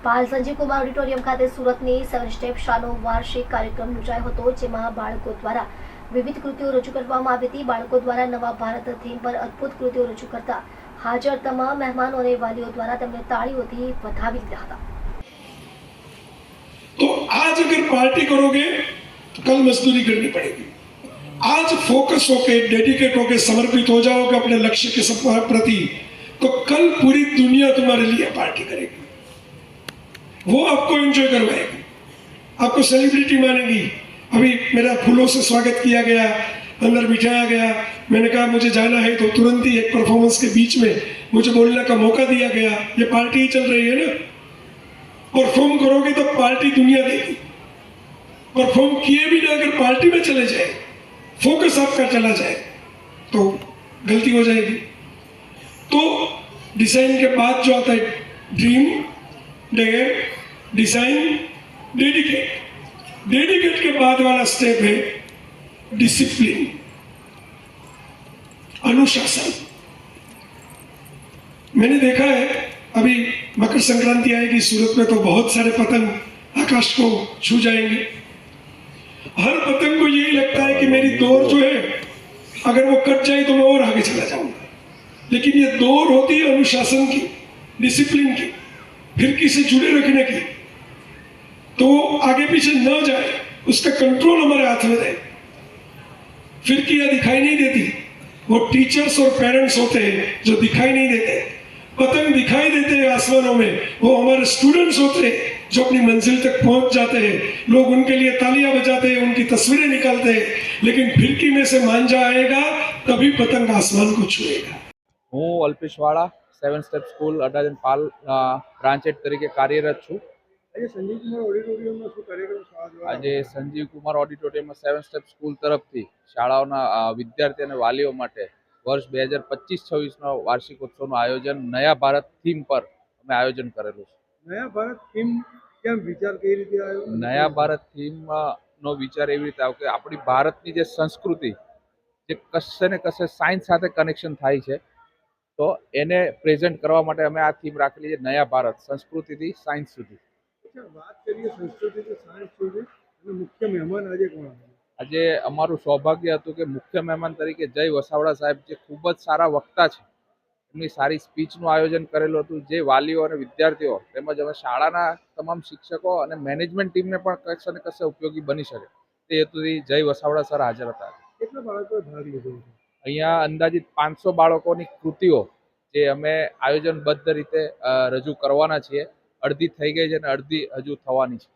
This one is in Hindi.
પાલ સંજીવ કુમાર ઓડિટોરિયમ ખાતે સુરતની 7 સ્ટેપ શાળાનો વાર્ષિક કાર્યક્રમ યોજાયો હતો, જેમાં બાળકો દ્વારા વિવિધ કૃતિઓ રજૂ કરવામાં આવી હતી। બાળકો દ્વારા નવા ભારત થીમ પર અદ્ભુત કૃતિઓ રજૂ કરતા હાજર તમામ મહેમાનો અને વાલીઓ દ્વારા તેમને તાળીઓથી વધાવી લીધા હતા। तो आज अगर पार्टी करोगे तो कल मजदूरी करनी पड़ेगी। आज फोकस होके, डेडिकेट होके, समर्पित हो जाओगे अपने लक्ष्य के प्रति, तो कल पूरी दुनिया तुम्हारे लिए पार्टी करेगी। वो आपको एंजॉय करवाएगी, आपको सेलिब्रिटी मानेगी। अभी मेरा फूलों से स्वागत किया गया, अंदर बिठाया गया। मैंने कहा मुझे जाना है, तो तुरंत ही एक परफॉर्मेंस के बीच में मुझे बोलने का मौका दिया गया। ये पार्टी ही चल रही है ना। परफॉर्म करोगे तो पार्टी दुनिया देगी। परफॉर्म किए भी ना अगर पार्टी में चले जाए, फोकस आपका चला जाए, तो गलती हो जाएगी। तो डिजाइन के बाद जो आता है dream, dare, design, dedicate. Dedicate के बाद वाला स्टेप है डिसिप्लिन, अनुशासन। मैंने देखा है, अभी मकर संक्रांति आएगी, सूरत में तो बहुत सारे पतंग आकाश को छू जाएंगे। हर पतंग को यही लगता है कि मेरी दौड़ जो है, अगर वो कट जाए तो मैं और आगे चला जाऊंगा। लेकिन ये दौड़ होती है अनुशासन की, डिसिप्लिन की, फिरकी से जुड़े रखने की। तो वो आगे पीछे न जाए, उसका कंट्रोल हमारे हाथ में रहे। फिरकियां दिखाई नहीं देती, वो टीचर्स और पेरेंट्स होते हैं जो दिखाई नहीं देते। पतंग दिखाई देते हैं आसमानों में, वो हमारे स्टूडेंट्स होते हैं जो अपनी मंजिल तक पहुंच जाते हैं। लोग उनके लिए तालियां बजाते हैं, उनकी तस्वीरें निकालते हैं, लेकिन फिरकी में से मांझा आएगा तभी पतंग आसमान को छुएगा। हूँ अल्पेश वाड़ा 7 स्टेप स्कूल अड्डाजन पाल ब्रांच हेड तरीके कार्यरत छूँ। આજે સંજીવ કુમાર ઓડિટોરિયમમાં 7 સ્ટેપ સ્કૂલ તરફથી શાળાઓના વિદ્યાર્થી અને વાલીઓ માટે વર્ષ 2025-26નો વાર્ષિકોત્સવનું આયોજન નયા ભારત થીમ પર અમે આયોજન કરેલું છે। નયા ભારત થીમ કેમ વિચાર કઈ રીતે આવ્યો? નયા ભારત થીમનો વિચાર એવી રીતે આવ્યો કે આપણી ભારતની જે સંસ્કૃતિ જે કશે ને કશે સાયન્સ સાથે કનેક્શન થાય છે, તો એને પ્રેઝન્ટ કરવા માટે અમે આ થીમ રાખેલી છે, નયા ભારત, સંસ્કૃતિથી સાયન્સ સુધી। વાત કરીએ સંસ્કૃતિથી સાયન્સ સુધી, અને મુખ્ય મહેમાન આજે કોણ આવ્યા? આજે અમારું સૌભાગ્ય હતું કે મુખ્ય મહેમાન તરીકે જય વસાવડા સાહેબ, જે ખૂબ જ સારા વક્તા છે, એમની સારી સ્પીચનું આયોજન કરેલું હતું, જે વાલીઓ અને વિદ્યાર્થીઓ તેમજ અમે શાળાના તમામ શિક્ષકો અને મેનેજમેન્ટ ટીમને પણ કશે ને કશે ઉપયોગી બની શકે તે હેતુથી જય વસાવડા સર હાજર હતા। કેટલા બાળકોએ ભાગ લીધો? અહીંયા અંદાજિત 500 બાળકોની કૃતિઓ જે અમે આયોજનબદ્ધ રીતે રજૂ કરવાના છીએ। અડધી થઈ ગઈ છે અને અડધી હજુ થવાની છે।